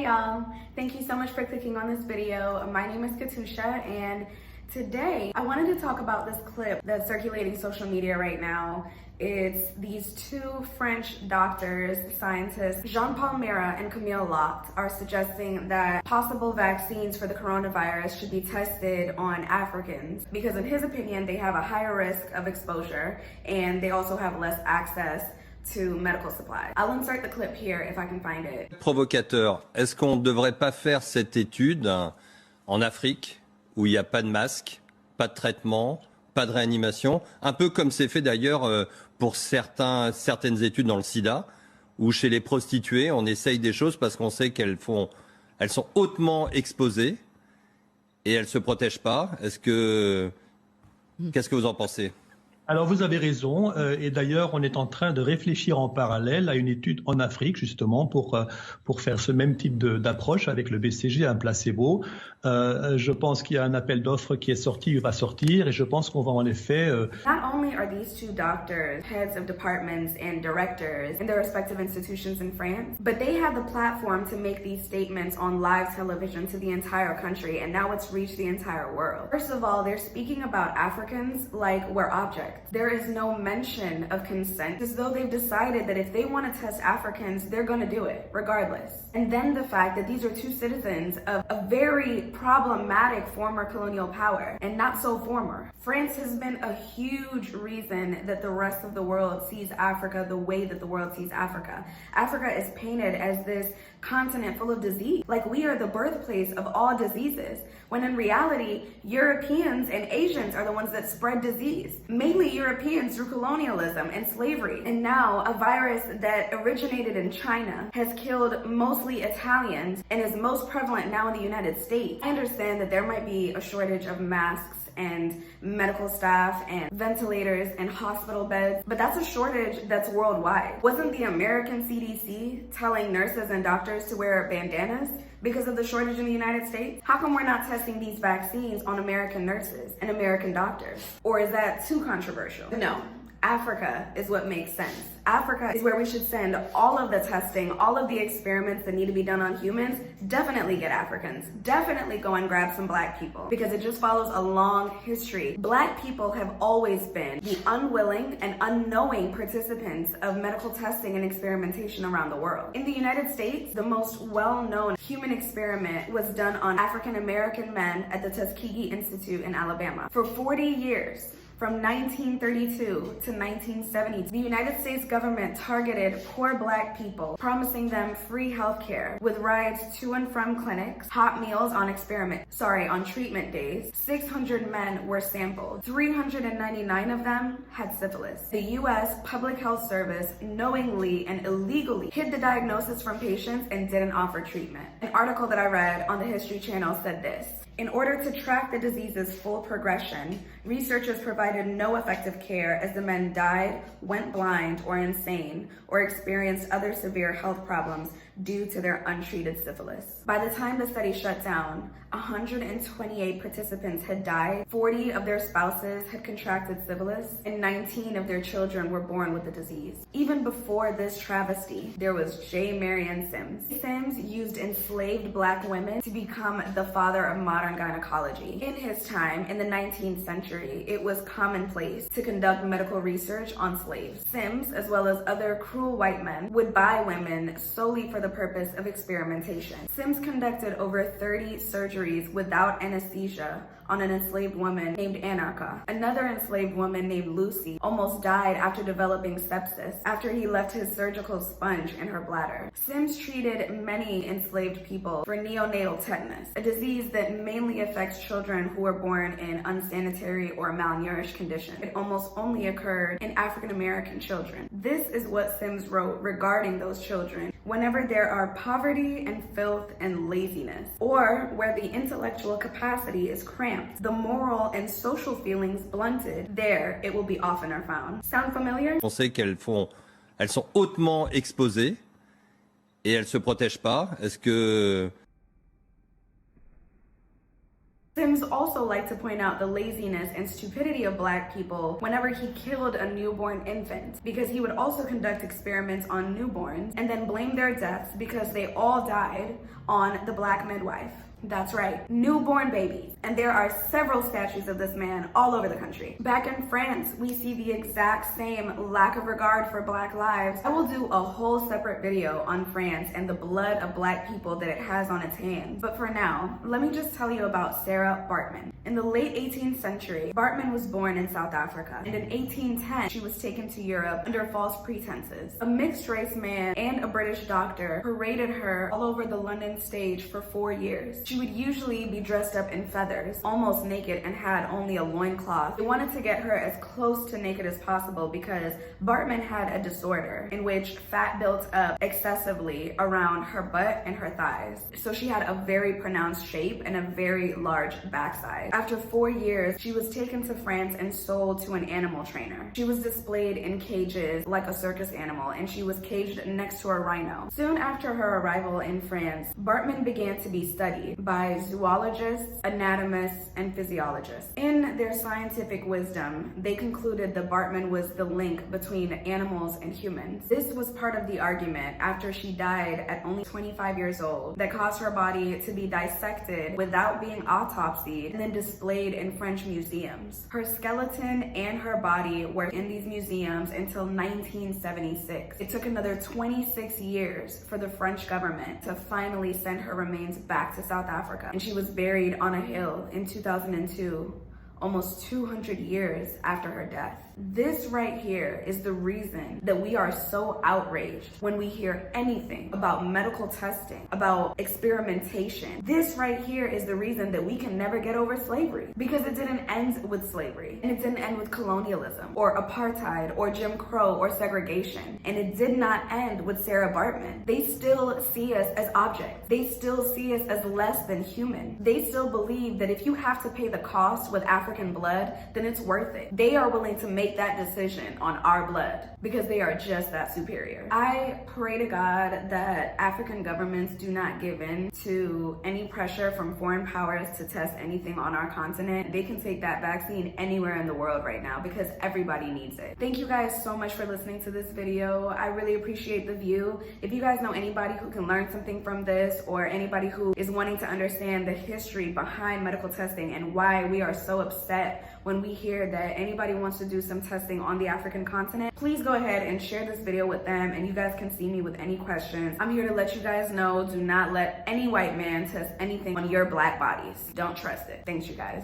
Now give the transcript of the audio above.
y'all, thank you so much for clicking on this video. My name is Katusha, and today I wanted to talk about this clip that's circulating social media right now. It's these two French doctors, scientists, Jean-Paul Mira and Camille Locht, are suggesting that possible vaccines for the coronavirus should be tested on Africans because in his opinion they have a higher risk of exposure and they also have less access to medical supplies. I'll insert the clip here if I can find it. Provocateur, est-ce qu'on ne devrait pas faire cette étude en Afrique où il n'y a pas de masque, pas de traitement, pas de réanimation, un peu comme c'est fait d'ailleurs pour certaines études dans le sida, où chez les prostituées, on essaye des choses parce qu'on sait elles sont hautement exposées et elles ne se protègent pas. Qu'est-ce que vous en pensez ? Alors vous avez raison, et d'ailleurs on est en train de réfléchir en parallèle à une étude en Afrique justement pour faire ce même type d'approche avec le BCG, un placebo. Je pense qu'il y a un appel d'offres qui est sorti, il va sortir, et je pense qu'on va en effet... Not only are these two doctors heads of departments and directors in their respective institutions in France, but they have the platform to make these statements on live television to the entire country, and now it's reached the entire world. First of all, they're speaking about Africans like we're objects. There is no mention of consent, as though they've decided that if they want to test Africans, they're going to do it, regardless. And then the fact that these are two citizens of a very problematic former colonial power, and not so former. France has been a huge reason that the rest of the world sees Africa the way that the world sees Africa. Africa is painted as this continent full of disease, like we are the birthplace of all diseases, when in reality, Europeans and Asians are the ones that spread disease. Mainly Europeans through colonialism and slavery. And now a virus that originated in China has killed mostly Italians and is most prevalent now in the United States. I understand that there might be a shortage of masks and medical staff and ventilators and hospital beds, but that's a shortage that's worldwide. Wasn't the American CDC telling nurses and doctors to wear bandanas because of the shortage in the United States? How come we're not testing these vaccines on American nurses and American doctors? Or is that too controversial? No. Africa is what makes sense. Africa is where we should send all of the testing, all of the experiments that need to be done on humans. Definitely get Africans. Definitely go and grab some Black people because it just follows a long history. Black people have always been the unwilling and unknowing participants of medical testing and experimentation around the world. In the United States, the most well-known human experiment was done on African American men at the Tuskegee Institute in Alabama. For 40 years, from 1932 to 1970, the United States government targeted poor Black people, promising them free health care with rides to and from clinics, hot meals on treatment days. 600 men were sampled. 399 of them had syphilis. The U.S. Public Health Service knowingly and illegally hid the diagnosis from patients and didn't offer treatment. An article that I read on the History Channel said this: in order to track the disease's full progression, researchers provided no effective care as the men died, went blind or insane, or experienced other severe health problems due to their untreated syphilis. By the time the study shut down, 128 participants had died, 40 of their spouses had contracted syphilis, and 19 of their children were born with the disease. Even before this travesty, there was J. Marion Sims. Sims used enslaved Black women to become the father of modern gynecology. In his time, in the 19th century, it was commonplace to conduct medical research on slaves. Sims, as well as other cruel white men, would buy women solely for the purpose of experimentation. Sims conducted over 30 surgeries without anesthesia on an enslaved woman named Anarcha. Another enslaved woman named Lucy almost died after developing sepsis after he left his surgical sponge in her bladder. Sims treated many enslaved people for neonatal tetanus, a disease that mainly affects children who are born in unsanitary or malnourished conditions. It almost only occurred in African American children. This is what Sims wrote regarding those children. Whenever there are poverty and filth and laziness, or where the intellectual capacity is cramped, the moral and social feelings blunted, there it will be oftener found. Sound familiar? On sait elles sont hautement exposées et elles se protègent pas. Sims also liked to point out the laziness and stupidity of Black people whenever he killed a newborn infant, because he would also conduct experiments on newborns and then blame their deaths because they all died on the Black midwife. That's right, newborn babies. And there are several statues of this man all over the country. Back in France, we see the exact same lack of regard for Black lives. I will do a whole separate video on France and the blood of Black people that it has on its hands. But for now, let me just tell you about Sarah Baartman. In the late 18th century, Baartman was born in South Africa, and in 1810, she was taken to Europe under false pretenses. A mixed-race man and a British doctor paraded her all over the London stage for 4 years. She would usually be dressed up in feathers, almost naked, and had only a loincloth. They wanted to get her as close to naked as possible because Baartman had a disorder in which fat built up excessively around her butt and her thighs. So she had a very pronounced shape and a very large backside. After 4 years, she was taken to France and sold to an animal trainer. She was displayed in cages like a circus animal, and she was caged next to a rhino. Soon after her arrival in France, Baartman began to be studied by zoologists, anatomists, and physiologists. In their scientific wisdom, they concluded that Baartman was the link between animals and humans. This was part of the argument after she died at only 25 years old that caused her body to be dissected without being autopsied and then displayed in French museums. Her skeleton and her body were in these museums until 1976. It took another 26 years for the French government to finally send her remains back to South Africa, and she was buried on a hill in 2002, almost 200 years after her death. This right here is the reason that we are so outraged when we hear anything about medical testing, about experimentation. This right here is the reason that we can never get over slavery, because it didn't end with slavery, and it didn't end with colonialism or apartheid or Jim Crow or segregation, and it did not end with Sarah Baartman. They still see us as objects. They still see us as less than human. They still believe that if you have to pay the cost with African blood, then it's worth it. They are willing to make that decision on our blood because they are just that superior. I pray to God that African governments do not give in to any pressure from foreign powers to test anything on our continent. They can take that vaccine anywhere in the world right now because everybody needs it. Thank you guys so much for listening to this video. I really appreciate the view. If you guys know anybody who can learn something from this, or anybody who is wanting to understand the history behind medical testing and why we are so upset when we hear that anybody wants to do some testing on the African continent, please go ahead and share this video with them, and you guys can see me with any questions. I'm here to let you guys know, do not let any white man test anything on your Black bodies. Don't trust it. Thanks, you guys.